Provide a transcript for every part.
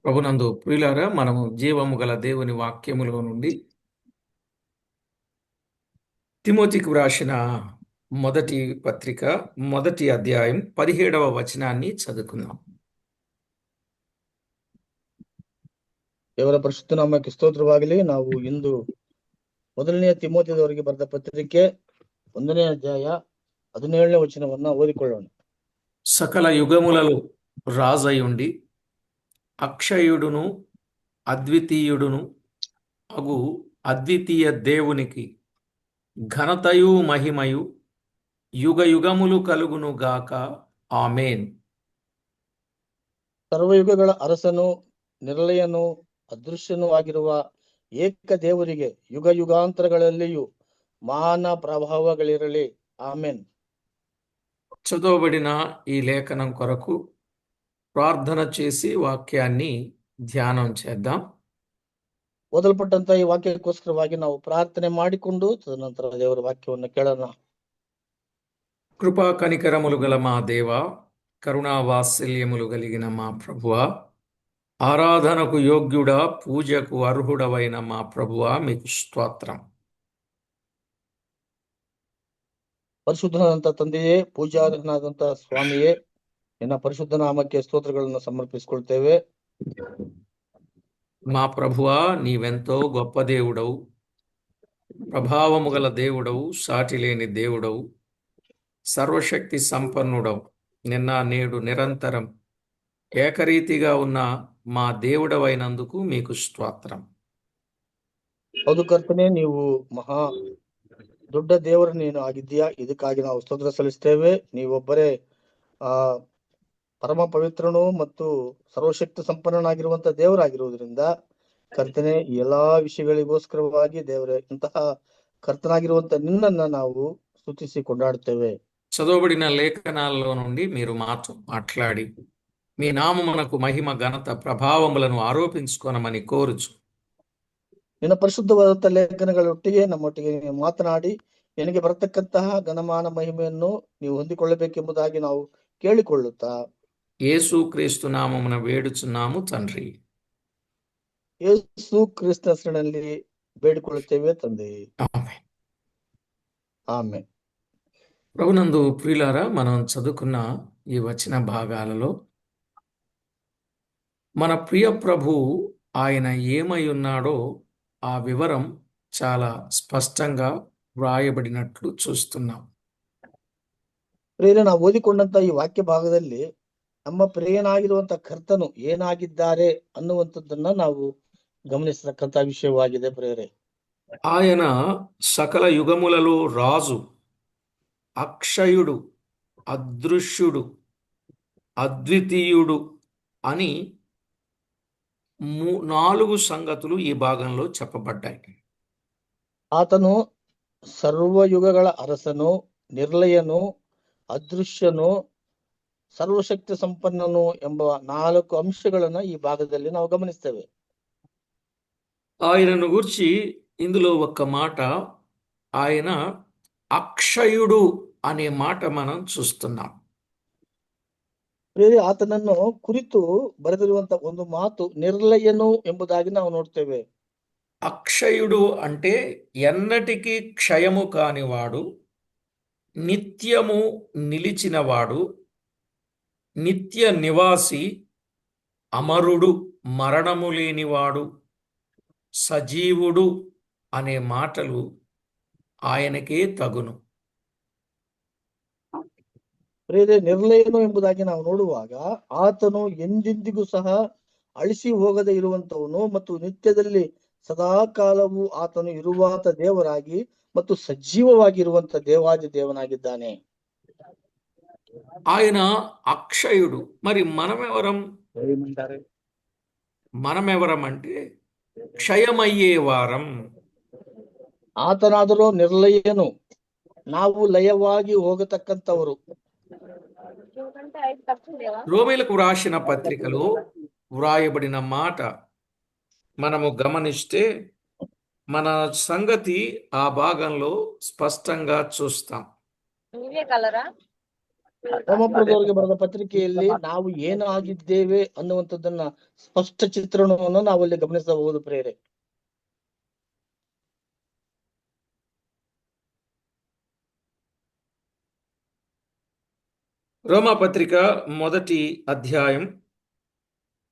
ప్రభునందు ప్రియులారా, మనము జీవము గల దేవుని వాక్యములో నుండి తిమోతికి వ్రాసిన మొదటి పత్రిక మొదటి అధ్యాయం 17వ వచనాన్ని చదువుకుందాం. ದೇವರ ಪರಿಶುದ್ಧ ನಾಮಕ್ಕೆ ಸ್ತೋತ್ರವಾಗಲಿ. ನಾವು ಇಂದು ಮೊದಲನೆಯ ತಿಮೋತಿಯವರಿಗೆ ಬರೆದ ಪತ್ರಿಕೆ 1ನೇ ಅಧ್ಯಾಯ 17ನೇ ವಚನವನ್ನ ಓದಿಕೊಳ್ಳೋಣ. సకల యుగములలో రాజయుండి అక్షయుడును అద్వితీయుడును అగు అద్వితీయ దేవునికి ఘనతయు మహిమయు యుగ యుగములు కలుగును గాక. ఆమేన్. ಸರ್ವಯುಗಗಳ ಅರಸನು, ನಿರ್ಲಯನು, ಅದೃಶ್ಯನೂ ಆಗಿರುವ ಏಕ ದೇವರಿಗೆ ಯುಗ ಯುಗಾಂತರಗಳಲ್ಲಿಯೂ ಮಾನ ಪ್ರಭಾವಗಳಿರಲಿ. ಆಮೆನ್. చదవబడిన ఈ లేఖనం కొరకు ప్రార్థన చేసి వాక్యాన్ని ధ్యానం చేద్దాం. ಓದಲ್ಪಟ್ಟಂತ ಈ ವಾಕ್ಯಕ್ಕೋಸ್ಕರವಾಗಿ ನಾವು ಪ್ರಾರ್ಥನೆ ಮಾಡಿಕೊಂಡು ತದನಂತರ ದೇವರ ವಾಕ್ಯವನ್ನು ಕೇಳೋಣ. కృపా కనికరములు గల మా దేవ, కరుణావాత్సల్యములు కలిగిన మా ప్రభువా, ఆరాధనకు యోగ్యుడా, పూజకు అర్హుడవైన మా ప్రభువా, మీకు స్తోత్రం. ಪರಿಶುದ್ಧನಾದಂತ ತಂದೆಯೇ, ಪೂಜಾರ್ಹನಾದಂತ ಸ್ವಾಮಿಯೇ, ನಿನ್ನ ಪರಿಶುದ್ಧ ನಾಮಕ್ಕೆ ಸ್ತೋತ್ರಗಳನ್ನು ಸಮರ್ಪಿಸಿಕೊಳ್ತೇವೆ. మా ప్రభువా, నీవెంతో గొప్ప దేవుడవు, ప్రభావము గల దేవుడవు, సాటి లేని దేవుడవు, సర్వశక్తి సంపన్నుడవు. నిన్న నేడు నిరంతరం ఏకరీతిగా ఉన్న మా దేవుడవైనందుకు మీకు స్తోత్రం. ಹೌದು ಕರ್ತನೆ, ನೀವು ಮಹಾ ದೊಡ್ಡ ದೇವರು ನೀನು ಆಗಿದ್ದೀಯಾ. ಇದಕ್ಕಾಗಿ ನಾವು ಸ್ತೋತ್ರ ಸಲ್ಲಿಸ್ತೇವೆ. ನೀವೊಬ್ಬರೇ ಪರಮ ಪವಿತ್ರನು ಮತ್ತು ಸರ್ವಶಕ್ತಿ ಸಂಪನ್ನನಾಗಿರುವಂತ ದೇವರಾಗಿರುವುದರಿಂದ ಕರ್ತನೆ, ಈ ಎಲ್ಲಾ ವಿಷಯಗಳಿಗೋಸ್ಕರವಾಗಿ ದೇವರೇ, ಇಂತಹ ಕರ್ತನಾಗಿರುವಂತ ನಿನ್ನನ್ನ ನಾವು ಸ್ತುತಿಸಿ ಕೊಂಡಾಡುತ್ತೇವೆ. చదవబడిన లేఖనాల్లో నుండి మీరు మాతో మాట్లాడి మీ నామమునకు మహిమ, ఘనత, ప్రభావములను ఆరోపించుకొనమని కోరుచు. ನಿನ್ನ ಪರಿಶುದ್ಧವಾದಂತ ಲೇಖನಗಳೊಟ್ಟಿಗೆ ನಮ್ಮೊಟ್ಟಿಗೆ ನೀವು ಮಾತನಾಡಿ ನಿನಗೆ ಬರತಕ್ಕಂತಹ ಘನಮಾನ ಮಹಿಮೆಯನ್ನು ನೀವು ಹೊಂದಿಕೊಳ್ಳಬೇಕೆಂಬುದಾಗಿ ನಾವು ಕೇಳಿಕೊಳ್ಳುತ್ತಾ యేసు క్రీస్తు నామమున వేడుచున్నాము తండ్రి. ಯೇಸು ಕ್ರಿಸ್ತ ಹೆಸರಿನಲ್ಲಿ ಬೇಡಿಕೊಳ್ಳುತ್ತೇವೆ ತಂದೆ. ఆమేన్. ಆಮೆನ್. ప్రభునందు ప్రియులారా, మనం చదువుకున్న ఈ వచన భాగాలలో మన ప్రియ ప్రభు ఆయన ఏమై ఉన్నాడో ఆ వివరం చాలా స్పష్టంగా వ్రాయబడినట్లు చూస్తున్నాం. ಪ್ರಿಯರೇ, ನಾವು ಓದಿಕೊಂಡಂತ ಈ ವಾಕ್ಯ ಭಾಗದಲ್ಲಿ ನಮ್ಮ ಪ್ರಿಯನಾಗಿರುವಂತ ಕರ್ತನು ಏನಾಗಿದ್ದಾರೆ ಅನ್ನುವಂಥದ್ದನ್ನ ನಾವು ಗಮನಿಸತಕ್ಕಂತ ವಿಷಯವಾಗಿದೆ. ಪ್ರಿಯರೇ, ఆయన సకల యుగములలో రాజు, అక్షయుడు, అదృశ్యుడు, అద్వితీయుడు అని 4 సంగతులు ఈ భాగంలో చెప్పబడ్డాయి. ಆತನು ಸರ್ವಯುಗಗಳ ಅರಸನು, ನಿರ್ಲಯನು, ಅದೃಶ್ಯನು, ಸರ್ವಶಕ್ತಿ ಸಂಪನ್ನನು ಎಂಬ 4 ಅಂಶಗಳನ್ನ ಈ ಭಾಗದಲ್ಲಿ ನಾವು ಗಮನಿಸ್ತೇವೆ. ఆయనను గురించి ఇందులో ఒక్క మాట, ఆయన అక్షయుడు అనే మాట మనం చూస్తున్నాం. ಪ್ರಿಯರೇ, ಆತನನ್ನು ಕುರಿತು ಬರೆದಿರುವಂತ ಒಂದು ಮಾತು ನಿರ್ಲಯನು ಎಂಬುದಾಗಿ ನಾವು ನೋಡ್ತೇವೆ. అక్షయుడు అంటే ఎన్నటికీ క్షయము కానివాడు, నిత్యము నిలిచినవాడు, నిత్య నివాసి, అమరుడు, మరణము లేనివాడు, సజీవుడు అనే మాటలు ఆయనకే తగును. ಪ್ರಿಯರೇ, ನಿರ್ಲಯನು ಎಂಬುದಾಗಿ ನಾವು ನೋಡುವಾಗ ಆತನು ಎಂದೆಂದಿಗೂ ಸಹ ಅಳಿಸಿ ಹೋಗದೆ ಇರುವಂತವನು ಮತ್ತು ನಿತ್ಯದಲ್ಲಿ ಸದಾ ಕಾಲವು ಆತನು ಇರುವಾತ ದೇವರಾಗಿ ಮತ್ತು ಸಜೀವವಾಗಿರುವಂತ ದೇವಾದಿ ದೇವನಾಗಿದ್ದಾನೆ. ఆయన అక్షయుడు. మరి మనమెవరం అంటే క్షయమయ్యే వారం. ಆತನಾದರೂ ನಿರ್ಲಯನು, ನಾವು ಲಯವಾಗಿ ಹೋಗತಕ್ಕಂಥವರು. రోమీలకు వ్రాసిన పత్రికలో వ్రాయబడిన మాట మనము గమనిస్తే మన సంగతి ఆ భాగంలో స్పష్టంగా చూస్తాం. ರೋಮಾಪುರದವರಿಗೆ ಬರೆದ ಪತ್ರಿಕೆಯಲ್ಲಿ ನಾವು ಏನು ಆಗಿದ್ದೇವೆ ಅನ್ನುವಂಥದ್ದನ್ನ ಸ್ಪಷ್ಟ ಚಿತ್ರಣವನ್ನು ನಾವು ಅಲ್ಲಿ ಗಮನಿಸಬಹುದು ಪ್ರೇರೆ. రోమాపత్రిక మొదటి అధ్యాయం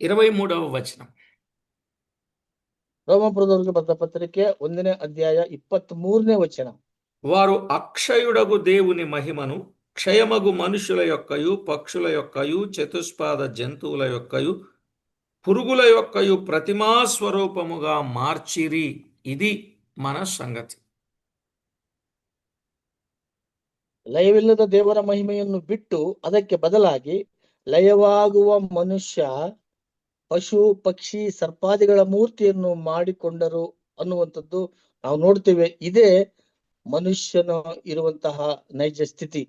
23వ వచనం. ರೋಮಾಪುರದವರಿಗೆ ಬರೆದ ಪತ್ರಿಕೆ 1ನೇ ಅಧ್ಯಾಯ 23ನೇ ವಚನ. వారు అక్షయుడగు దేవుని మహిమను క్షయమగు మనుషుల యొక్కయు పక్షుల యొక్కయు చతుష్పాద జంతువుల యొక్కయు పురుగుల యొక్కయు ప్రతిమా స్వరూపముగా మార్చిరి. ఇది మన సంగతి. ಲಯವಿಲ್ಲದ ದೇವರ ಮಹಿಮೆಯನ್ನು ಬಿಟ್ಟು ಅದಕ್ಕೆ ಬದಲಾಗಿ ಲಯವಾಗುವ ಮನುಷ್ಯ, ಪಶು, ಪಕ್ಷಿ, ಸರ್ಪಾದಿಗಳ ಮೂರ್ತಿಯನ್ನು ಮಾಡಿಕೊಂಡರು ಅನ್ನುವಂಥದ್ದು ನಾವು ನೋಡ್ತೇವೆ. ಇದೇ మనుష్యన ఇరువంತಹ నైజ స్థితి.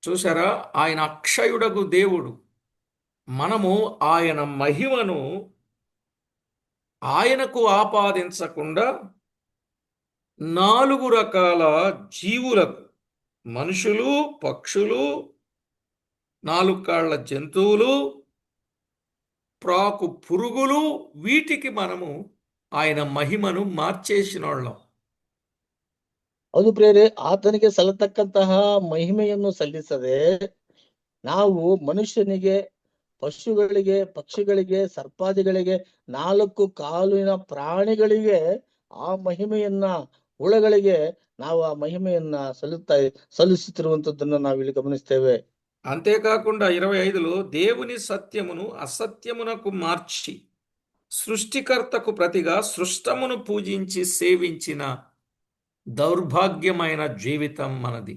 చూసారా, ఆయన అక్షయుడగు దేవుడు. మనము ఆయన మహిమను ఆయనకు ఆపాదించకుండా 4 రకాల జీవులకు, మనుషులు, పక్షులు, 4 కాళ్ళ జంతువులు, ప్రాకు పురుగులు, వీటికి మనము ఆయన మహిమను మార్చేసినోళ్ళం. ಅದು ಪ್ರೇರೆ, ಆತನಿಗೆ ಸಲ್ಲತಕ್ಕಂತಹ ಮಹಿಮೆಯನ್ನು ಸಲ್ಲಿಸದೆ ನಾವು ಮನುಷ್ಯನಿಗೆ, ಪಶುಗಳಿಗೆ, ಪಕ್ಷಿಗಳಿಗೆ, ಸರ್ಪಾದಿಗಳಿಗೆ, 4 ಕಾಲಿನ ಪ್ರಾಣಿಗಳಿಗೆ ಆ ಮಹಿಮೆಯನ್ನ, ಹುಳಗಳಿಗೆ ನಾವು ಆ ಮಹಿಮೆಯನ್ನ ಸಲ್ಲಿಸುತ್ತಿರುವಂತದ್ದನ್ನು ನಾವಿಲ್ಲಿ ಗಮನಿಸ್ತೇವೆ. అంతేకాకుండా 25లో దేవుని సత్యమును అసత్యమునకు మార్చి సృష్టికర్తకు ప్రతిగా సృష్టమును పూజించి సేవించిన దౌర్భాగ్యమైన జీవితం మనది.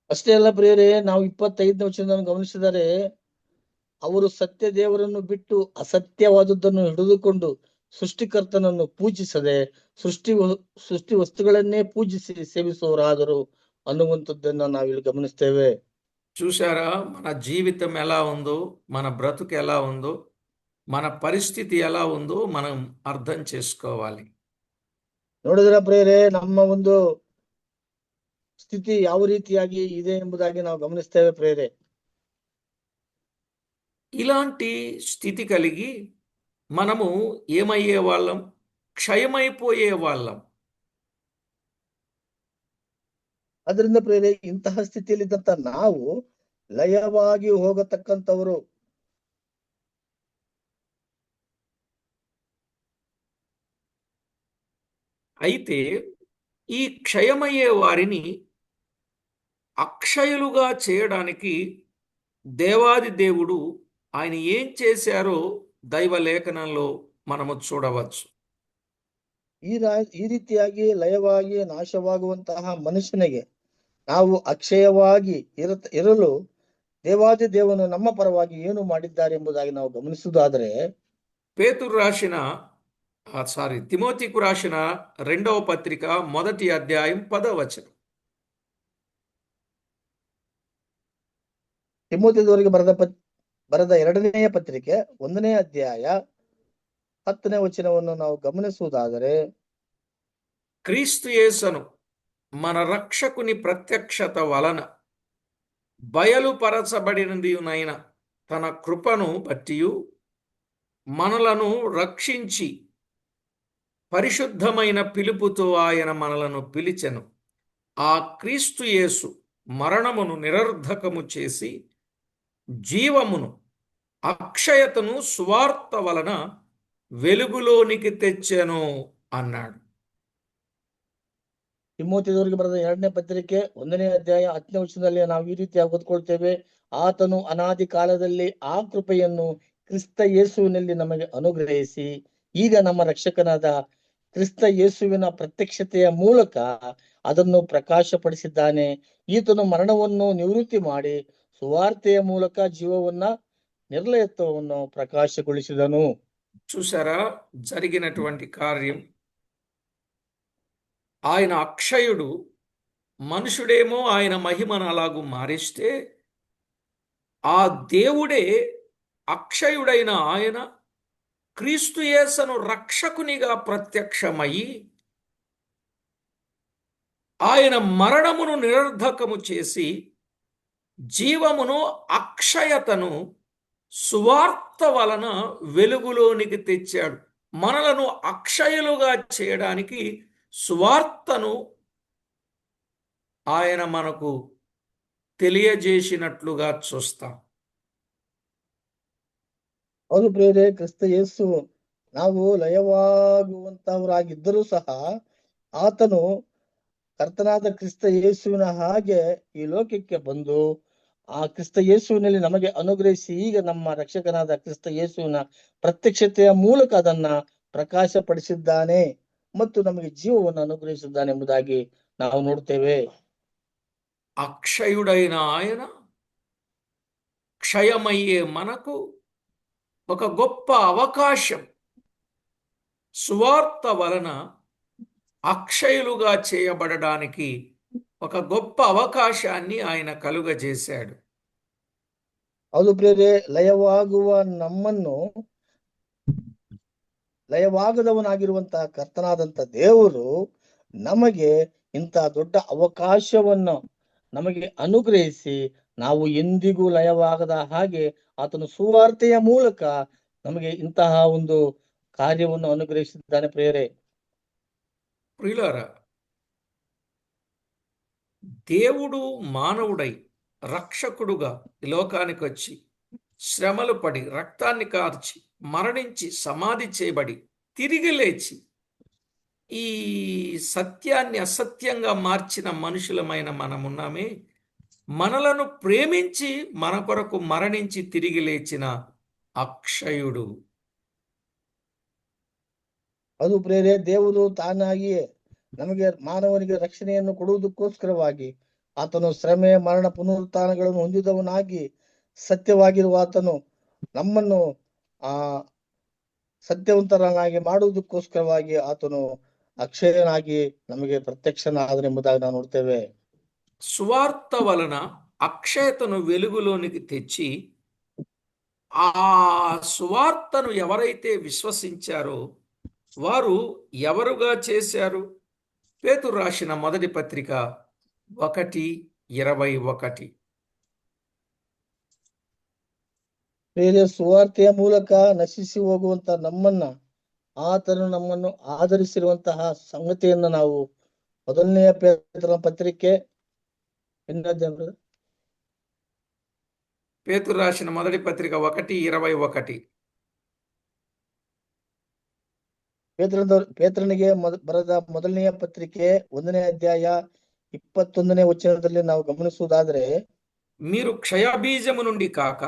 ಅಷ್ಟೇ ಅಲ್ಲ ಪ್ರಿಯರೇ, ನಾವು 25ನೇ ವಚನವನ್ನು ಗಮನಿಸಿದರೆ ಅವರು ಸತ್ಯ ದೇವರನ್ನು ಬಿಟ್ಟು ಅಸತ್ಯವಾದದ್ದನ್ನು ಹಿಡಿದುಕೊಂಡು ಸೃಷ್ಟಿಕರ್ತನನ್ನು ಪೂಜಿಸದೆ ಸೃಷ್ಟಿ ವಸ್ತುಗಳನ್ನೇ ಪೂಜಿಸಿ ಸೇವಿಸುವವರಾದರು ಅನ್ನುವಂಥದ್ದನ್ನ ನಾವಿಲ್ಲಿ ಗಮನಿಸ್ತೇವೆ. చూశారా, మన జీవితం ఎలా ఉందో, మన బ్రతుకు ఎలా ఉందో, మన పరిస్థితి ఎలా ఉందో మనం అర్థం చేసుకోవాలి. ನೋಡಿದ್ರ ಪ್ರೇರೆ, ನಮ್ಮ ಒಂದು ಸ್ಥಿತಿ ಯಾವ ರೀತಿಯಾಗಿ ಇದೆ ಎಂಬುದಾಗಿ ನಾವು ಗಮನಿಸ್ತೇವೆ ಪ್ರೇರೆ. ఇలాంటి స్థితి కలిగి మనము ఏమయ్యే వాళ్ళం? క్షయమైపోయే వాళ్ళం. ಅದರಿಂದ ಪ್ರೇರೆ, ಇಂತಹ ಸ್ಥಿತಿಯಲ್ಲಿದ್ದಂತ ನಾವು ಲಯವಾಗಿ ಹೋಗತಕ್ಕಂಥವರು. అయితే ఈ క్షయమయ్యే వారిని అక్షయులుగా చేయడానికి దేవాది దేవుడు ఆయన ఏం చేశారో దైవ లేఖనంలో మనము చూడవచ్చు. ಈ ರೀತಿಯಾಗಿ ಲಯವಾಗಿ ನಾಶವಾಗುವಂತಹ ಮನುಷ್ಯನಿಗೆ ನಾವು ಅಕ್ಷಯವಾಗಿ ಇರಲು ದೇವಾದಿ ದೇವನು ನಮ್ಮ ಪರವಾಗಿ ಏನು ಮಾಡಿದ್ದಾರೆ ಎಂಬುದಾಗಿ ನಾವು ಗಮನಿಸುವುದಾದರೆ, పేతురు రాసిన తిమోతికు రాసిన 2వ పత్రిక 1వ అధ్యాయం 10వ వచనం. ತಿಮೋತಿಯವರಿಗೆ ಬರೆದ 2ನೇ ಪತ್ರಿಕೆ 1ನೇ ಅಧ್ಯಾಯ 10ನೇ ವಚನವನ್ನು ನಾವು ಗಮನಿಸುವುದಾದರೆ, క్రీస్తు యేసును మన రక్షకుని ప్రత్యక్షత వలన బయలుపరచబడినదియునైన తన కృపను బట్టియు మనలను రక్షించి పరిశుద్ధమైన పిలుపుతో ఆయన మనలను పిలిచెను. ఆ క్రీస్తు యేసు మరణమును నిరర్ధకము చేసి జీవమును, అక్షయతను సువార్త వలన వెలుగులోనికి తెచ్చెను అన్నాడు. ತಿಮೋತಿಯವರಿಗೆ ಬರೆದ 2ನೇ ಪತ್ರಿಕೆ 1ನೇ ಅಧ್ಯಾಯ 10ನೇ ವಚನದಲ್ಲಿ ನಾವು ಈ ರೀತಿಯಾಗಿ ಓದ್ಕೊಳ್ತೇವೆ, ಆತನು ಅನಾದಿ ಕಾಲದಲ್ಲಿ ಆ ಕೃಪೆಯನ್ನು ಕ್ರಿಸ್ತ ಯೇಸುವಿನಲ್ಲಿ ನಮಗೆ ಅನುಗ್ರಹಿಸಿ ಈಗ ನಮ್ಮ ರಕ್ಷಕನಾದ ಕ್ರಿಸ್ತ ಯೇಸುವಿನ ಪ್ರತ್ಯಕ್ಷತೆಯ ಮೂಲಕ ಅದನ್ನು ಪ್ರಕಾಶಪಡಿಸಿದ್ದಾನೆ. ಈತನು ಮರಣವನ್ನು ನಿವೃತ್ತಿ ಮಾಡಿ ಸುವಾರ್ತೆಯ ಮೂಲಕ ಜೀವವನ್ನ, ನಿರ್ಲಯತ್ವವನ್ನು ಪ್ರಕಾಶಗೊಳಿಸಿದನು. చూసారా జరిగినటువంటి కార్యం? ఆయన అక్షయుడు, మనుషుడేమో ఆయన మహిమను అలాగూ మారిస్తే, ఆ దేవుడే అక్షయుడైన ఆయన క్రీస్తు యేసును రక్షకునిగా ప్రత్యక్షమయ్యి ఆయన మరణమును నిరర్ధకము చేసి జీవమును, అక్షయతను సువార్త వలన వెలుగులోనికి తెచ్చాడు. మనలను అక్షయులుగా చేయడానికి సువార్తను ఆయన మనకు తెలియజేసినట్లుగా చూస్తాం. ಹೌದು ಪ್ರಿಯರೇ, ಕ್ರಿಸ್ತ ಯೇಸು ನಾವು ಲಯವಾಗುವಂತವರಾಗಿದ್ದರೂ ಸಹ ಆತನು ಕರ್ತನಾದ ಕ್ರಿಸ್ತ ಯೇಸುವಿನ ಹಾಗೆ ಈ ಲೋಕಕ್ಕೆ ಬಂದು ಆ ಕ್ರಿಸ್ತ ಯೇಸುವಿನಲ್ಲಿ ನಮಗೆ ಅನುಗ್ರಹಿಸಿ ಈಗ ನಮ್ಮ ರಕ್ಷಕನಾದ ಕ್ರಿಸ್ತ ಯೇಸುವಿನ ಪ್ರತ್ಯಕ್ಷತೆಯ ಮೂಲಕ ಅದನ್ನ ಪ್ರಕಾಶಪಡಿಸಿದ್ದಾನೆ ಮತ್ತು ನಮಗೆ ಜೀವವನ್ನು ಅನುಗ್ರಹಿಸಿದ್ದಾನೆ ಎಂಬುದಾಗಿ ನಾವು ನೋಡ್ತೇವೆ. అక్షయుడైన ఆయన క్షయమయ్యే మనకు ఒక గొప్ప అవకాశం, సువార్త వలన అక్షయులుగా చేయబడడానికి ఒక గొప్ప అవకాశాన్ని ఆయన కలుగజేశాడు. ಹೌದು ಪ್ರಿಯರೇ, ಲಯವಾಗದವನಾಗಿರುವಂತಹ ಕರ್ತನಾದಂತ ದೇವರು ನಮಗೆ ಇಂಥ ದೊಡ್ಡ ಅವಕಾಶವನ್ನು ನಮಗೆ ಅನುಗ್ರಹಿಸಿ ನಾವು ಎಂದಿಗೂ ಲಯವಾಗದ ಹಾಗೆ ಆತನು ಸುವಾರ್ತೆಯ ಮೂಲಕ ನಮಗೆ ಇಂತಹ ಒಂದು ಕಾರ್ಯವನ್ನು ಅನುಗ್ರಹಿಸಿದ್ದಾನೆ. ಪ್ರಿಯರೇ, ప్రియులారా, దేవుడు మానవుడై రక్షకుడుగా ఈ లోకానికి వచ్చి శ్రమలు పడి రక్తాన్ని కార్చి మరణించి సమాధి చేయబడి తిరిగి లేచి ఈ సత్యాన్ని అసత్యంగా మార్చిన మనుషులమైన మనమున్నామే, మనలను ప్రేమించి మన కొరకు మరణించి తిరిగి లేచిన అక్షయుడు. ಅದು ಪ್ರಿಯರೇ, ದೇವರು ತಾನಾಗಿಯೇ ನಮಗೆ ಮಾನವನಿಗೆ ರಕ್ಷಣೆಯನ್ನು ಕೊಡುವುದಕ್ಕೋಸ್ಕರವಾಗಿ ಆತನು ಶ್ರಮೆ, ಮರಣ, ಪುನರುತ್ಥಾನಗಳನ್ನು ಹೊಂದಿದವನಾಗಿ ಸತ್ಯವಾಗಿರುವ ಆತನು ನಮ್ಮನ್ನು ಆ ಸತ್ಯವಂತರನ್ನಾಗಿ ಮಾಡುವುದಕ್ಕೋಸ್ಕರವಾಗಿ ಆತನು ಅಕ್ಷಯನಾಗಿ ನಮಗೆ ಪ್ರತ್ಯಕ್ಷನಾದನೆಂಬುದಾಗಿ ನಾವು ನೋಡ್ತೇವೆ. సువార్త వలన అక్షయతను వెలుగులోనికి తెచ్చి ఆ సువార్తను ఎవరైతే విశ్వసించారో వారు ఎవరుగా చేశారు? పేతురు రాసిన మొదటి పత్రిక 1:21. ಬೇರೆ ಸುವಾರ್ತೆಯ ಮೂಲಕ ನಶಿಸಿ ಹೋಗುವಂತ ಆತನು ನಮ್ಮನ್ನು ಆಧರಿಸಿರುವಂತಹ ಸಂಗತಿಯನ್ನು ನಾವು ಮೊದಲನೆಯ ಪೇತ್ರನ ಪತ್ರಿಕೆ పేతురు రాసిన మొదటి పత్రిక 1:21. ಪೇತ್ರನಿಗೆ ಬರೆದ ಮೊದಲನೆಯ ಪತ್ರಿಕೆ 1ನೇ ಅಧ್ಯಾಯ 21ನೇ ವಚನದಲ್ಲಿ ನಾವು ಗಮನಿಸುವುದಾದ್ರೆ, మీరు క్షయబీజము నుండి కాక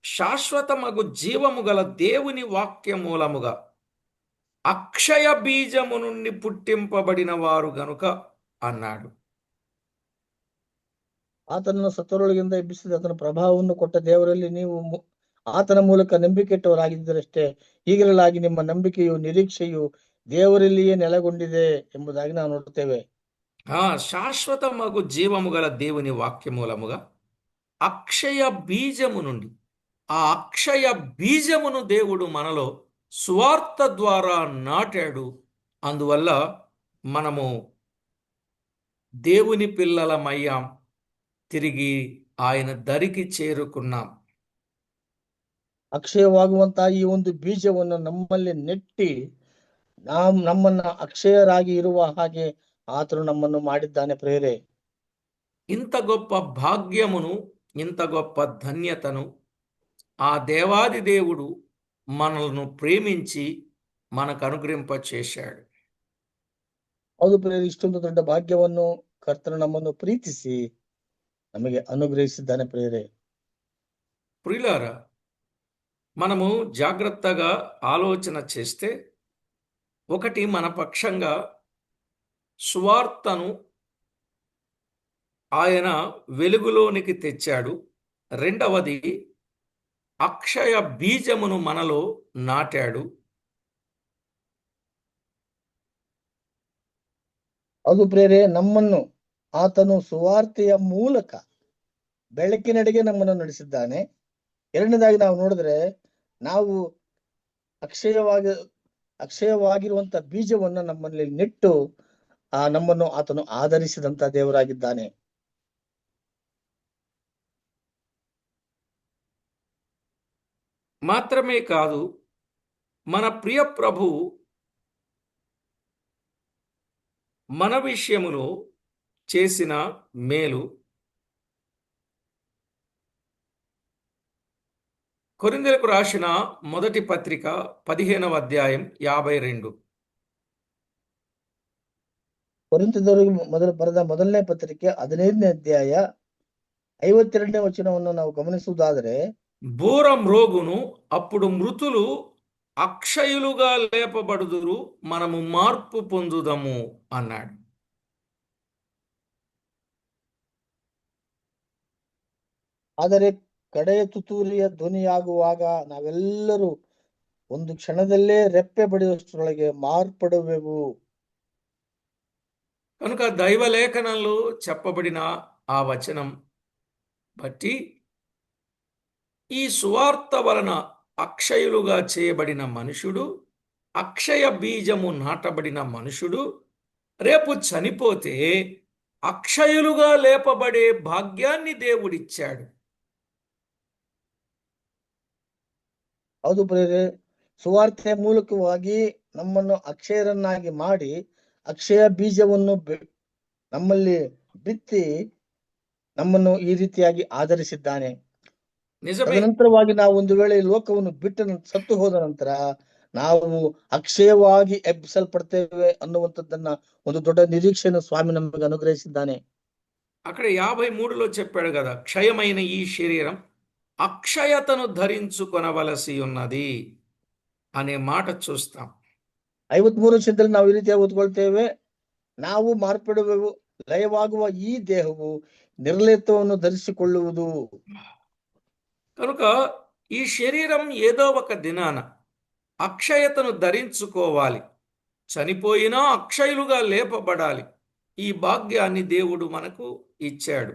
శాశ్వతమగు జీవము గల దేవుని వాక్య మూలముగా అక్షయ బీజము నుండి పుట్టింపబడిన వారు గనుక అన్నాడు. ಆತನನ್ನು ಸತ್ತರೊಳಗಿಂದ ಎಬ್ಬಿಸಿದ ಆತನ ಪ್ರಭಾವವನ್ನು ಕೊಟ್ಟ ದೇವರಲ್ಲಿ ನೀವು ಆತನ ಮೂಲಕ ನಂಬಿಕೆಟ್ಟವರಾಗಿದ್ದರಷ್ಟೇ ಈಗಲಾಗಿ ನಿಮ್ಮ ನಂಬಿಕೆಯು ನಿರೀಕ್ಷೆಯು ದೇವರಲ್ಲಿಯೇ ನೆಲೆಗೊಂಡಿದೆ ಎಂಬುದಾಗಿ ನಾವು ನೋಡುತ್ತೇವೆ. శాశ్వతమగు జీవము గల దేవుని వాక్య మూలముగా అక్షయ బీజము నుండి, ఆ అక్షయ బీజమును దేవుడు మనలో సువార్త ద్వారా నాటాడు. అందువల్ల మనము దేవుని పిల్లలమయ్యాం, తిరిగి ఆయన దరికి చేరుకున్నాం. ಅಕ್ಷಯವಾಗುವಂತಹ ಈ ಒಂದು ಬೀಜವನ್ನು ನಮ್ಮಲ್ಲಿ ನೆಟ್ಟಿ ನಮ್ಮನ್ನ ಅಕ್ಷಯರಾಗಿ ಇರುವ ಹಾಗೆ ಆತನು ನಮ್ಮನ್ನು ಮಾಡಿದ್ದಾನೆ. ಪ್ರೇರೆ, ఇంత గొప్ప భాగ్యమును, ఇంత గొప్ప ధన్యతను ఆ దేవాది దేవుడు మనల్ని ప్రేమించి మనకు అనుగ్రహింప చేశాడు. ಹೌದು ಪ್ರೇರೆ, ಇಷ್ಟೊಂದು ದೊಡ್ಡ ಭಾಗ್ಯವನ್ನು ಕರ್ತನು ನಮ್ಮನ್ನು ಪ್ರೀತಿಸಿ ನಮಗೆ ಅನುಗ್ರಹಿಸಿದ್ದಾನೆ. ಪ್ರೇರೆ, ప్రియులారా, మనము జాగ్రత్తగా ఆలోచన చేస్తే, ఒకటి మన పక్షంగా సువార్తను ఆయన వెలుగులోనికి తెచ్చాడు. రెండవది, అక్షయ బీజమును మనలో నాటాడు. ಅದು ಪ್ರೇರೆ, ನಮ್ಮನ್ನು ಆತನು ಸುವಾರ್ತೆಯ ಮೂಲಕ ಬೆಳಕಿನೆಡೆಗೆ ನಮ್ಮನ್ನು ನಡೆಸಿದ್ದಾನೆ. ಎರಡನೇದಾಗಿ ನಾವು ನೋಡಿದ್ರೆ, ನಾವು ಅಕ್ಷಯವಾಗಿರುವಂತ ಬೀಜವನ್ನು ನಮ್ಮಲ್ಲಿ ನೆಟ್ಟು ನಮ್ಮನ್ನು ಆತನು ಆಧರಿಸಿದಂತ ದೇವರಾಗಿದ್ದಾನೆ. మాత్రమే కాదు, మన ప్రియ ప్రభు మన విషయములో చేసిన మేలు కొరింథీయులకు రాసిన మొదటి పత్రిక 15వ అధ్యాయం 52. ಕೊರಿಂಥದವರಿಗೆ ಬರೆದ ಮೊದಲನೇ ಪತ್ರಿಕೆ 15ನೇ ಅಧ್ಯಾಯ 52ನೇ ವಚನವನ್ನು ನಾವು ಗಮನಿಸುವುದಾದರೆ, బూర మ్రోగును, అప్పుడు మృతులు అక్షయులుగా లేపబడుదురు, మనము మార్పు పొందుదము అన్నాడు. ಆದರೆ ಕಡೆಯ ತುತ್ತೂರಿಯ ಧ್ವನಿಯಾಗುವಾಗ ನಾವೆಲ್ಲರೂ ಒಂದು ಕ್ಷಣದಲ್ಲೇ ರೆಪ್ಪೆ ಬಡಿಯುವಷ್ಟರೊಳಗೆ ಮಾರ್ಪಡುವೆವು. కనుక దైవలేఖనంలో చెప్పబడిన ఆ వచనం బట్టి ఈ సువార్త వలన అక్షయులుగా చేయబడిన మనుషుడు, అక్షయ బీజము నాటబడిన మనుషుడు రేపు చనిపోతే అక్షయులుగా లేపబడే భాగ్యాన్ని దేవుడిచ్చాడు. ಹೌದು ಪ್ರಿಯರೇ, ಸುವಾರ್ತೆಯ ಮೂಲಕವಾಗಿ ನಮ್ಮನ್ನು ಅಕ್ಷಯರನ್ನಾಗಿ ಮಾಡಿ ಅಕ್ಷಯ ಬೀಜವನ್ನು ನಮ್ಮಲ್ಲಿ ಬಿತ್ತಿ ನಮ್ಮನ್ನು ಈ ರೀತಿಯಾಗಿ ಆಧರಿಸಿದ್ದಾನೆ. నిజమే, ತದನಂತರವಾಗಿ ನಾವು ಒಂದು ವೇಳೆ ಈ ಲೋಕವನ್ನು ಬಿಟ್ಟು ಸತ್ತು ಹೋದ ನಂತರ ನಾವು ಅಕ್ಷಯವಾಗಿ ಎಬ್ಬಿಸಲ್ಪಡ್ತೇವೆ ಅನ್ನುವಂಥದ್ದನ್ನ ಒಂದು ದೊಡ್ಡ ನಿರೀಕ್ಷೆಯನ್ನು ಸ್ವಾಮಿ ನಮಗೆ ಅನುಗ್ರಹಿಸಿದ್ದಾನೆ. అక్కడ 53లో చెప్పాడు కదా, క్షయమైన ఈ శరీరం అక్షయతను ధరించుకొనవలసి ఉన్నది అనే మాట చూస్తాం. 53 ವಚನದಲ್ಲಿ ನಾವು ಈ ರೀತಿಯಾಗಿ ಓದ್ಕೊಳ್ತೇವೆ, ನಾವು ಮಾರ್ಪಡುವೆವು, ಲಯವಾಗುವ ಈ ದೇಹವು ನಿರ್ಲಯತ್ವವನ್ನು ಧರಿಸಿಕೊಳ್ಳುವುದು. కనుక ఈ శరీరం ఏదో ఒక దినాన అక్షయతను ధరించుకోవాలి, చనిపోయినా అక్షయులుగా లేపబడాలి. ఈ భాగ్యాన్ని దేవుడు మనకు ఇచ్చాడు.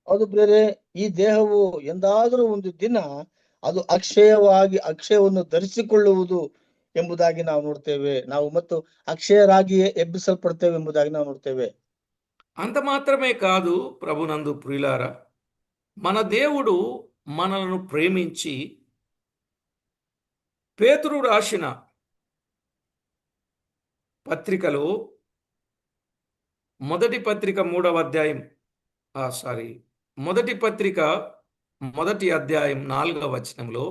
ಹೌದು ಪ್ರಿಯರೇ, ಈ ದೇಹವು ಎಂದಾದರೂ ಒಂದು ದಿನ ಅದು ಅಕ್ಷಯವನ್ನು ಧರಿಸಿಕೊಳ್ಳುವುದು ಎಂಬುದಾಗಿ ನಾವು ನೋಡ್ತೇವೆ. ನಾವು ಮತ್ತು ಅಕ್ಷಯರಾಗಿಯೇ ಎಬ್ಬಿಸಲ್ಪಡ್ತೇವೆ ಎಂಬುದಾಗಿ ನಾವು ನೋಡ್ತೇವೆ. అంత మాత్రమే కాదు, ప్రభునందు ప్రియులారా, మన దేవుడు మనలను ప్రేమించి పేతురు రాసిన పత్రికలో మొదటి పత్రిక 3వ అధ్యాయం మొదటి పత్రిక 1వ అధ్యాయం 4వ వచనంలో